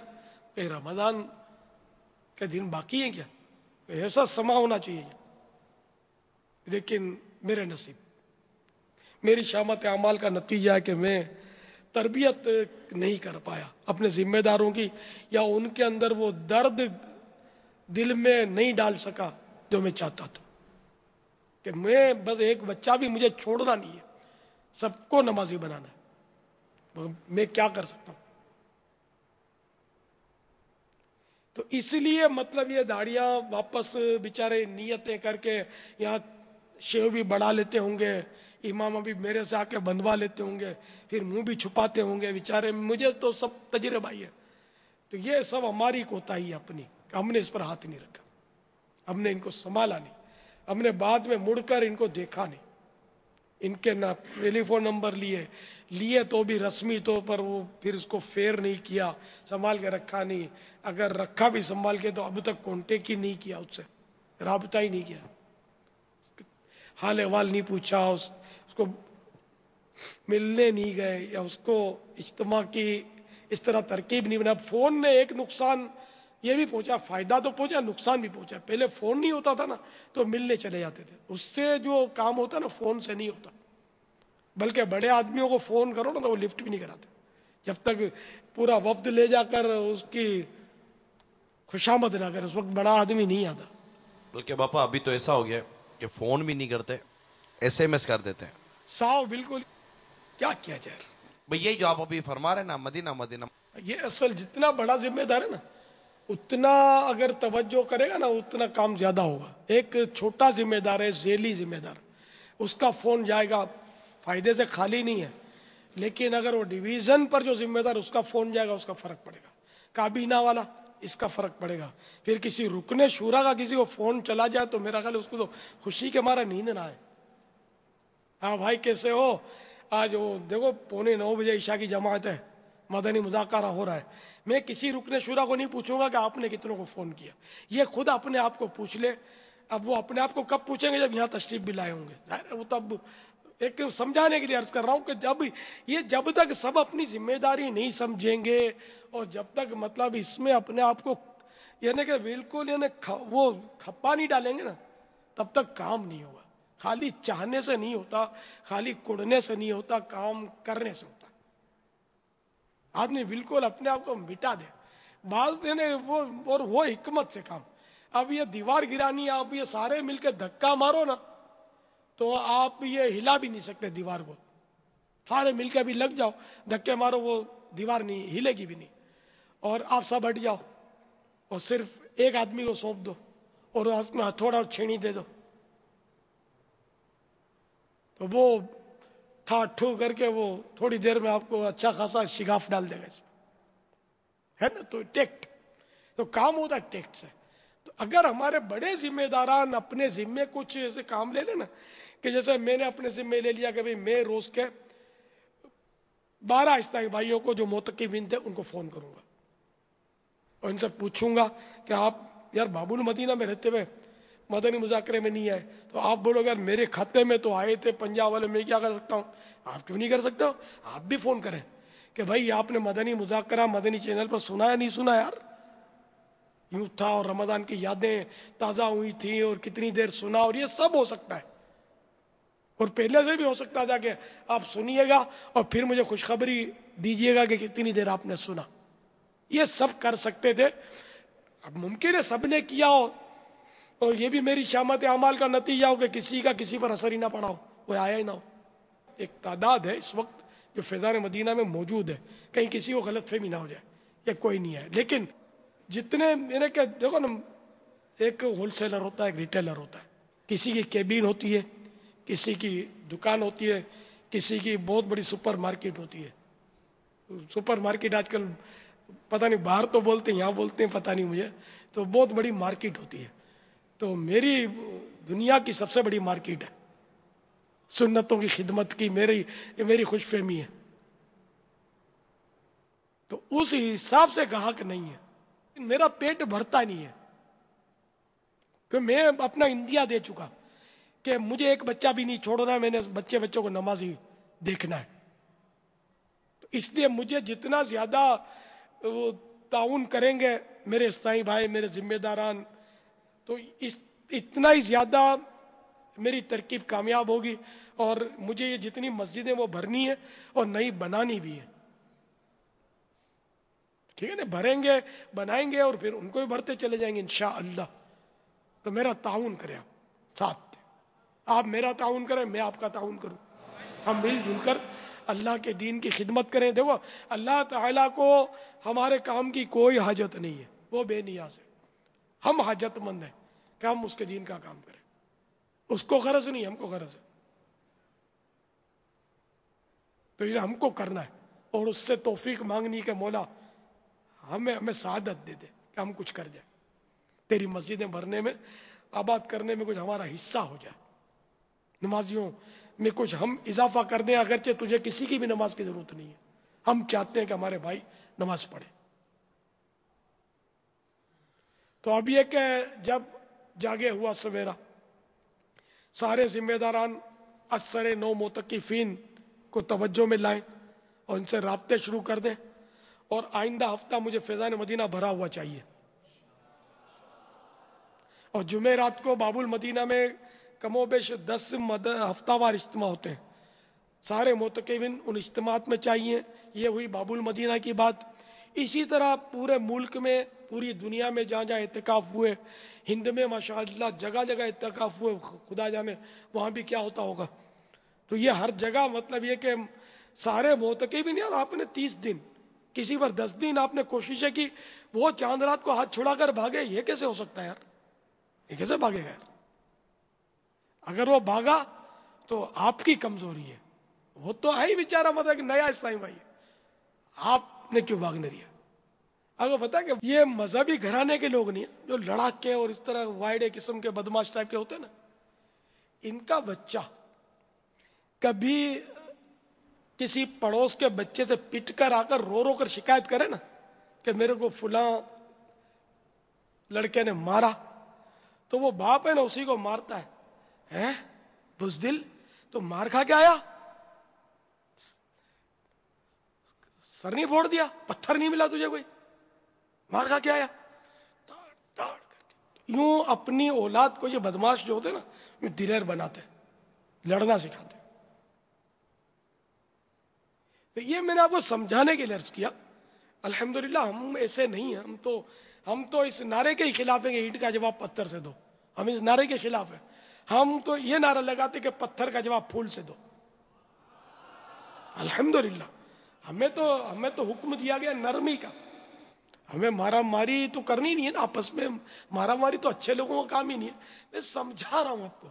کہ رمضان کے دن باقی ہیں کیا، ایسا سما ہونا چاہیے. لیکن میرے نصیب، میری شامت اعمال کا نتیجہ ہے کہ میں تربیت نہیں کر پایا اپنے ذمہ داروں کی، یا ان کے اندر وہ درد دل میں نہیں ڈال سکا جو میں چاہتا تھا. کہ میں بس ایک بچہ بھی مجھے چھوڑنا نہیں ہے، سب کو نمازی بنانا ہے، میں کیا کر سکتا ہوں. تو اس لیے مطلب یہ داڑیاں واپس بیچارے نیتیں کر کے یہاں شیو بھی بڑھا لیتے ہوں گے، امام بھی میرے سے آ کے بندوا لیتے ہوں گے، پھر منہ بھی چھپاتے ہوں گے بیچارے. مجھے تو سب تجربہ ہی ہے. تو یہ سب ہماری کوتاہی ہے اپنی، ہم نے اس پر ہاتھ نہیں رکھا، ہم نے ان کو سنبھالا نہیں، ہم نے بعد میں مڑ کر ان کو دیکھا نہیں، ان کے نہ ٹیلی فون نمبر لیے تو بھی رسمی طور پر وہ پھر اس کو فیر نہیں کیا، سنبھال کے رکھا نہیں. اگر رکھا بھی سنبھال کے تو اب تک کانٹیکٹ ہی نہیں کیا، اس سے رابطہ ہی نہیں کیا، حال احوال نہیں پوچھا، اس کو ملنے نہیں گئے، یا اس کو اجتماع کی اس طرح ترکیب نہیں بنا. فون نے ایک نقصان یہ بھی پہنچا، فائدہ تو پہنچا، نقصان بھی پہنچا. پہلے فون نہیں ہوتا تھا نا تو ملنے چلے جاتے تھے، اس سے جو کام ہوتا نا فون سے نہیں ہوتا. بلکہ بڑے آدمیوں کو فون کرو نا تو وہ لفٹ بھی نہیں کراتے جب تک پورا وفد لے جا کر اس کی خوشامد نہ کرے، اس وقت بڑا آدمی نہیں آتا. بلکہ باپا ابھی تو ایسا ہو گیا کہ فون بھی نہیں کرتے، SMS کر دیتے ہیں. ساؤ بالکل، کیا کیا جائے. بھئی یہی جو آپ ابھی فرما رہے ہیں نا، مدینہ مدینہ، یہ اصل جتنا بڑا ذمہ دار ہے نا اتنا اگر توجہ کرے گا نا اتنا کام زیادہ ہوگا. ایک چھوٹا ذمہ دار ہے، ذیلی ذمہ دار، اس کا فون جائے گا فائدے سے خالی نہیں ہے. لیکن اگر وہ ڈویژن پر جو ذمہ دار اس کا فون جائے گا اس کا فرق پڑے گا. کابینہ والا اس کا فرق پڑے گا. پھر کسی رکن شورا کا کسی کو فون چلا جائے تو میرا خیال اس کو تو خوشی کے مارا نیند نہ آئے. ہاں بھائی کیسے ہو، آج وہ دیکھو 8:45 عشاء کی جماعت ہے، مدنی مذاکرہ ہو رہا ہے. میں کسی رکن شورا کو نہیں پوچھوں گا کہ آپ نے کتنوں کو فون کیا، یہ خود اپنے آپ کو پوچھ لے. اب وہ اپنے آپ کو کب پوچھیں گے؟ جب یہاں تشریف بھی لائے ہوں گے. ظاہر ہے وہ تب ایک سمجھانے کے لیے عرض کر رہا ہوں کہ جب تک سب اپنی ذمہ داری نہیں سمجھیں گے اور جب تک مطلب اس میں اپنے آپ کو یعنی کہ بالکل وہ کھپا نہیں ڈالیں گے نا تب تک کام نہیں ہوگا. خالی چاہنے سے نہیں ہوتا، خالی کڑنے سے نہیں ہوتا، کام کرنے سے ہوتا. آدمی بالکل اپنے آپ کو مٹا دے بات دینے وہ حکمت سے کام. اب یہ دیوار گرانی، آپ یہ سارے مل کے دھکا مارو نا تو آپ یہ ہلا بھی نہیں سکتے دیوار کو. سارے مل کے بھی لگ جاؤ، دھکے مارو، وہ دیوار نہیں ہلے گی بھی نہیں. اور آپ سب ہٹ جاؤ اور صرف ایک آدمی کو سونپ دو اور اس میں ہتھوڑا اور چھینی دے دو تو وہ ٹھا ٹھو کر کے وہ تھوڑی دیر میں آپ کو اچھا خاصا شگاف ڈال دے گا اس میں، ہے نا. تو ٹیکٹ تو کام ہوتا ہے ٹیکٹ سے. تو اگر ہمارے بڑے ذمہ داران اپنے ذمے کچھ ایسے کام لے لیں نا کہ جیسے میں نے اپنے ذمے لے لیا کہ بھئی میں روز کے 12 اسلامی بھائیوں کو جو معتکفین تھے ان کو فون کروں گا اور ان سے پوچھوں گا کہ آپ یار باب المدینہ میں رہتے ہوئے مدنی مذاکرے میں نہیں آئے تو آپ بولو گے میرے کھاتے میں تو آئے تھے پنجاب والے، میں کیا کر سکتا ہوں؟ آپ کیوں نہیں کر سکتے ہو؟ آپ بھی فون کریں کہ بھائی آپ نے مدنی مذاکرہ مدنی چینل پر سنا یا نہیں سنا یار؟ یوں تھا اور رمضان کی یادیں تازہ ہوئی تھیں اور کتنی دیر سنا، اور یہ سب ہو سکتا ہے اور پہلے سے بھی ہو سکتا تھا کہ آپ سنیے گا اور پھر مجھے خوشخبری دیجیے گا کہ کتنی دیر آپ نے سنا. یہ سب کر سکتے تھے. اب ممکن ہے سب نے کیا ہو اور یہ بھی میری شامت اعمال کا نتیجہ ہو کہ کسی کا کسی پر اثر ہی نہ پڑا ہو، وہ آیا ہی نہ ہو. ایک تعداد ہے اس وقت جو فیضان مدینہ میں موجود ہے، کہیں کسی کو غلط فہمی نہ ہو جائے، یہ کوئی نہیں ہے. لیکن جتنے میرے کہ دیکھو نا، ایک ہول سیلر ہوتا ہے، ایک ریٹیلر ہوتا ہے، کسی کی کیبین ہوتی ہے، کسی کی دکان ہوتی ہے، کسی کی بہت بڑی سپر مارکیٹ ہوتی ہے. سپر مارکیٹ آج کل پتہ نہیں باہر تو بولتے ہیں یہاں بولتے ہیں پتہ نہیں مجھے، تو بہت بڑی مارکیٹ ہوتی ہے. تو میری دنیا کی سب سے بڑی مارکیٹ ہے، سنتوں کی خدمت کی میری خوش فہمی ہے. تو اس حساب سے گاہک نہیں ہے، میرا پیٹ بھرتا نہیں ہے کہ میں اپنا انڈیا دے چکا کہ مجھے ایک بچہ بھی نہیں چھوڑنا ہے، میں نے بچوں کو نمازی دیکھنا ہے. تو اس لیے مجھے جتنا زیادہ وہ تعاون کریں گے میرے اسلامی بھائی، میرے ذمہ داران، تو اتنا ہی زیادہ میری ترکیب کامیاب ہوگی. اور مجھے یہ جتنی مسجدیں وہ بھرنی ہے اور نئی بنانی بھی ہے. ٹھیک ہے نا، بھریں گے بنائیں گے اور پھر ان کو بھی بھرتے چلے جائیں گے انشاءاللہ. تو میرا تعاون کریں آپ ساتھ، آپ میرا تعاون کریں، میں آپ کا تعاون کروں، ہم مل جل کر اللہ کے دین کی خدمت کریں. دیکھو اللہ تعالیٰ کو ہمارے کام کی کوئی حاجت نہیں ہے، وہ بے نیاز ہے. ہم حاجت مند ہیں کہ ہم اس کے دین کا کام کریں. اس کو غرض نہیں، ہم کو غرض ہے. تو یہ ہم کو کرنا ہے اور اس سے توفیق مانگنی کہ مولا ہمیں سعادت دے دے کہ ہم کچھ کر جائیں، تیری مسجدیں بھرنے میں، آباد کرنے میں کچھ ہمارا حصہ ہو جائے، نمازیوں میں کچھ ہم اضافہ کر دیں. اگرچہ تجھے کسی کی بھی نماز کی ضرورت نہیں ہے، ہم چاہتے ہیں کہ ہمارے بھائی نماز پڑھیں. تو اب یہ کہ جب جاگے ہوا سویرا سارے ذمہ داران اثر 9 معتکفین کو توجہ میں لائیں اور ان سے رابطے شروع کر دیں. اور آئندہ ہفتہ مجھے فیضان مدینہ بھرا ہوا چاہیے. اور جمعرات کو باب المدینہ میں کم و بیش 10 ہفتہ وار اجتماع ہوتے ہیں. سارے معتکفین ان اجتماعات میں چاہیے. یہ ہوئی باب المدینہ کی بات. اسی طرح پورے ملک میں، پوری دنیا میں جہاں جہاں اعتکاف ہوئے، ہند میں ماشاءاللہ جگہ جگہ اعتکاف ہوئے، خدا جانے وہاں بھی کیا ہوتا ہوگا. تو یہ ہر جگہ مطلب یہ کہ سارے معتکفین، اور آپ نے 30 دن، کسی پر 10 دن آپ نے کوششیں کی، وہ چاند رات کو ہاتھ چھڑا کر بھاگے، یہ کیسے ہو سکتا ہے یار؟ یہ کیسے بھاگے گا یار؟ اگر وہ بھاگا تو آپ کی کمزوری ہے. وہ تو ہے ہی بیچارہ مطلب نیا اسلامی بھائی، آپ نے کیوں بھاگنے دیا؟ اگر پتا کہ یہ مذہبی گھرانے کے لوگ نہیں ہیں جو لڑاکے اور اس طرح وائڈے قسم کے بدماش ٹائپ کے ہوتے ہیں نا، ان کا بچہ کبھی کسی پڑوس کے بچے سے پٹ کر آ کر رو رو کر شکایت کرے نا کہ میرے کو فلاں لڑکے نے مارا، تو وہ باپ ہے نا اسی کو مارتا ہے. بزدل، تو مار کھا کے آیا، سر نہیں پھوڑ دیا، پتھر نہیں ملا تجھے کوئی، مار کھا کے آیا. یوں اپنی اولاد کو یہ بدماش جو ہوتے نا یوں دلیر بناتے، لڑنا سکھاتے. تو یہ میں نے آپ کو سمجھانے کے لیے عرض کیا. الحمدللہ ہم ایسے نہیں ہیں، ہم تو اس نعرے کے خلاف ہیں کہ اینٹ کا جواب پتھر سے دو. ہم اس نعرے کے خلاف ہیں. ہم تو یہ نعرہ لگاتے کہ پتھر کا جواب پھول سے دو. الحمدللہ ہمیں تو حکم دیا گیا نرمی کا. ہمیں مارا ماری تو کرنی نہیں ہے نا آپس میں، مارا ماری تو اچھے لوگوں کا کام ہی نہیں ہے. میں سمجھا رہا ہوں آپ کو.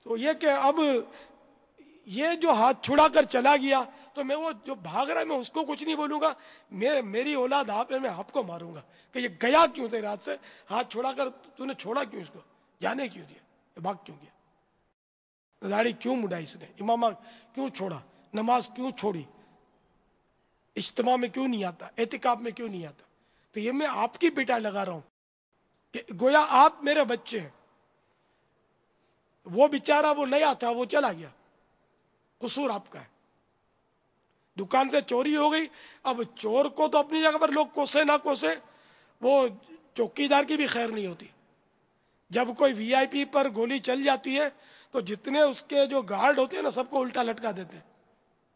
تو یہ کہ اب یہ جو ہاتھ چھڑا کر چلا گیا تو میں وہ جو بھاگ رہا ہے میں اس کو کچھ نہیں بولوں گا. میری اولاد آپ ہے، میں آپ کو ماروں گا کہ یہ گیا کیوں تیرے ہاتھ سے، ہاتھ چھڑا کر تو نے چھوڑا کیوں اس کو، جانے کیوں دیا، یہ بھاگ کیوں گیا، داڑھی کیوں مڈائی اس نے، امامہ کیوں چھوڑا، نماز کیوں چھوڑی، اجتماع میں کیوں نہیں آتا، اعتکاف میں کیوں نہیں آتا. تو یہ میں آپ کی پیٹا لگا رہا ہوں کہ گویا آپ میرے بچے ہیں. وہ بیچارہ وہ نیا تھا، وہ چلا گیا، قصور آپ کا ہے. دکان سے چوری ہو گئی، اب چور کو تو اپنی جگہ پر لوگ کوسے نہ کوسے، وہ چوکیدار کی بھی خیر نہیں ہوتی. جب کوئی وی آئی پی پر گولی چل جاتی ہے تو جتنے اس کے جو گارڈ ہوتے ہیں نا سب کو الٹا لٹکا دیتے ہیں،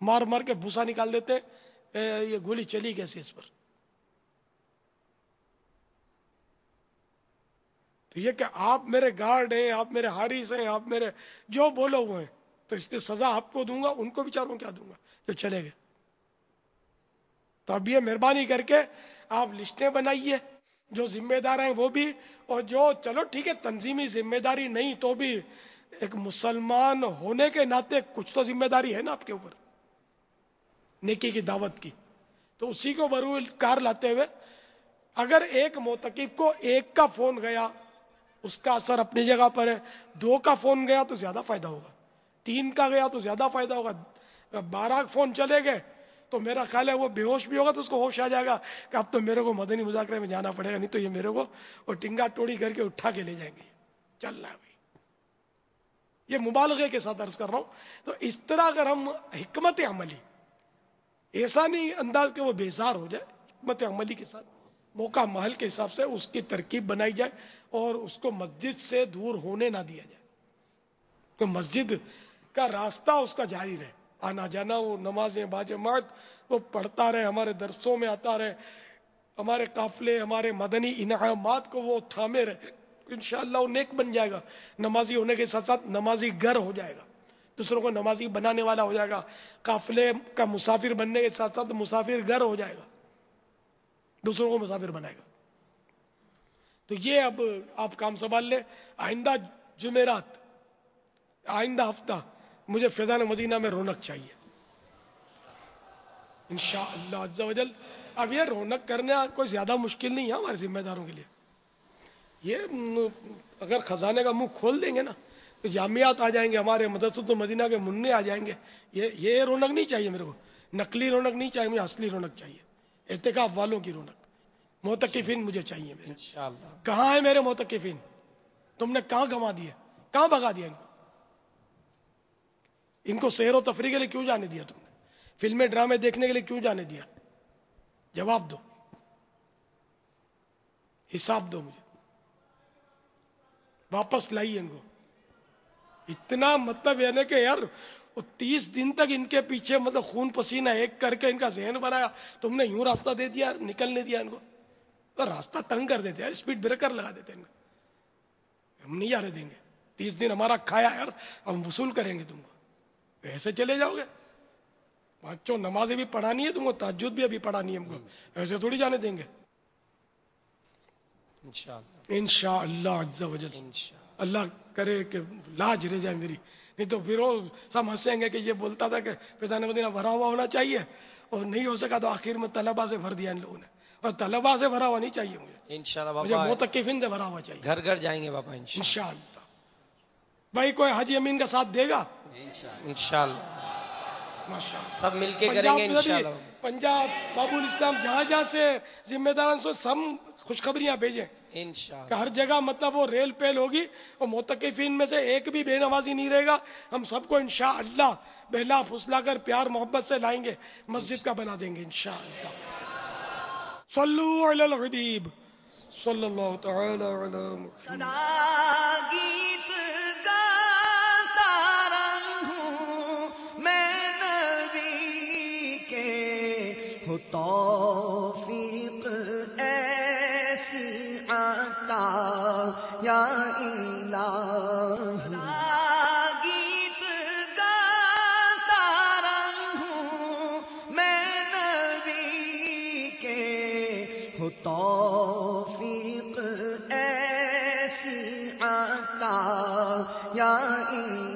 مار مار کے بھوسا نکال دیتے ہیں، یہ گولی چلی کیسے اس پر. تو یہ کہ آپ میرے گارڈ ہیں، آپ میرے حارث ہیں، آپ میرے جو بولو وہ ہیں، تو اس کی سزا آپ کو دوں گا، ان کو بیچاروں کیا دوں گا جو چلے گئے. تو اب یہ مہربانی کر کے آپ لسٹیں بنائیے، جو ذمہ دار ہیں وہ بھی، اور جو چلو ٹھیک ہے تنظیمی ذمہ داری نہیں تو بھی ایک مسلمان ہونے کے ناطے کچھ تو ذمہ داری ہے نا آپ کے اوپر، نیکی کی دعوت کی. تو اسی کو بروئے کار لاتے ہوئے اگر ایک معتکف کو ایک کا فون گیا اس کا اثر اپنی جگہ پر ہے، 2 کا فون گیا تو زیادہ فائدہ ہوگا، 3 کا گیا تو زیادہ فائدہ ہوگا، 12 فون چلے گئے تو میرا خیال ہے وہ بے ہوش بھی ہوگا تو اس کو ہوش آ جائے گا کہ اب تو میرے کو مدنی مذاکرے میں جانا پڑے گا، نہیں تو یہ میرے کو اور ٹنگا ٹوڑی کر کے اٹھا کے لے جائیں گے. چل رہا ہے بھائی، یہ مبالغے کے ساتھ عرض کر رہا ہوں. تو اس طرح اگر ہم حکمت عملی، ایسا نہیں انداز کہ وہ بیزار ہو جائے، حکمت عملی کے ساتھ موقع محل کے حساب سے اس کی ترکیب بنائی جائے اور اس کو مسجد سے دور ہونے نہ دیا جائے. تو مسجد کا راستہ اس کا جاری رہے، آنا جانا، وہ نمازیں باجماعت وہ پڑھتا رہے، ہمارے درسوں میں آتا رہے، ہمارے قافلے، ہمارے مدنی انعامات کو وہ تھامے رہے. انشاءاللہ وہ نیک بن جائے گا، نمازی ہونے کے ساتھ ساتھ نمازی گر ہو جائے گا، دوسروں کو نمازی بنانے والا ہو جائے گا. قافلے کا مسافر بننے کے ساتھ ساتھ مسافر گر ہو جائے گا، دوسروں کو مسافر بنائے گا. تو یہ اب آپ کام سنبھال لیں. آئندہ جمعرات، آئندہ ہفتہ مجھے فیضان مدینہ میں رونق چاہیے انشاءاللہ عز و جل. اب یہ رونق کرنا کوئی زیادہ مشکل نہیں ہے ہمارے ذمہ داروں کے لیے. یہ اگر خزانے کا منہ کھول دیں گے نا تو جامعات آ جائیں گے، ہمارے مدرسۃ المدینہ کے منع آ جائیں گے. یہ رونق نہیں چاہیے میرے کو، نقلی رونق نہیں چاہیے مجھے، اصلی رونق چاہیے، اعتکاف والوں کی رونق. معتکفین مجھے چاہیے میرے. کہاں ہیں میرے معتکفین؟ تم نے کہاں گنوا دیے، کہاں بھگا دیا ان کو؟ ان کو سیر و تفریح کے لیے کیوں جانے دیا تم نے؟ فلمیں ڈرامے دیکھنے کے لیے کیوں جانے دیا؟ جواب دو، حساب دو مجھے. واپس لائیے ان کو. اتنا مطلب یعنی کہ یار 30 دن تک ان کے پیچھے مطلب خون پسینہ ایک کر کے ان کا ذہن بنایا, تم نے یوں راستہ دے دیا, نکلنے دیا ان کو. تو راستہ تنگ کر دیتے یار, اسپیڈ بریکر لگا دیتے ان کا. ہم نہیں جانے دیں گے, 30 دن ہمارا کھایا یار, ہم وصول کریں گے تم کو. ایسے چلے جاؤ گے؟ بچوں نمازیں بھی پڑھانی ہے تم کو, تہجد بھی ابھی پڑھانی ہے ہم کو, ایسے تھوڑی جانے دیں گے. انشاءاللہ عز و جل. اللہ کرے کہ لاج رہ جائے میری, نہیں تو پھر وہ سب ہنسیں گے کہ یہ بولتا تھا کہ فیضان مدینہ بھرا ہوا ہونا چاہیے, اور نہیں ہو سکا تو آخر میں طلبا سے بھر دیا ان لوگوں نے. اور طلبا سے بھرا ہوا نہیں چاہیے مجھے, انشاءاللہ مجھے بابا معتکفین سے بھرا ہوا چاہیے. گھر گھر جائیں گے بابا انشاءاللہ. انشاءاللہ. بھائی کوئی حاجی امین کا ساتھ دے گا؟ انشاءاللہ ماشاءاللہ. سب مل کے کریں گے انشاءاللہ. پنجاب باب الاسلام جہاں جہاں سے ذمہ داران سے سب خوشخبریاں بھیجیں کہ انشاءاللہ ہر جگہ مطلب وہ ریل پیل ہوگی, اور معتکفین میں سے ایک بھی بے نمازی نہیں رہے گا. ہم سب کو انشاءاللہ بہلا پھسلا کر پیار محبت سے لائیں گے, مسجد کا بنا دیں گے انشاءاللہ. صلو علی الحبیب صلی اللہ تعالی علی محمد. گیت گاتا رہوں میں نبی کے, ہو توفیق ایسی عطا یا الہی. گیت گاتا رہوں میں نبی کے, ہو توفیق ایسی عطا یا الہی.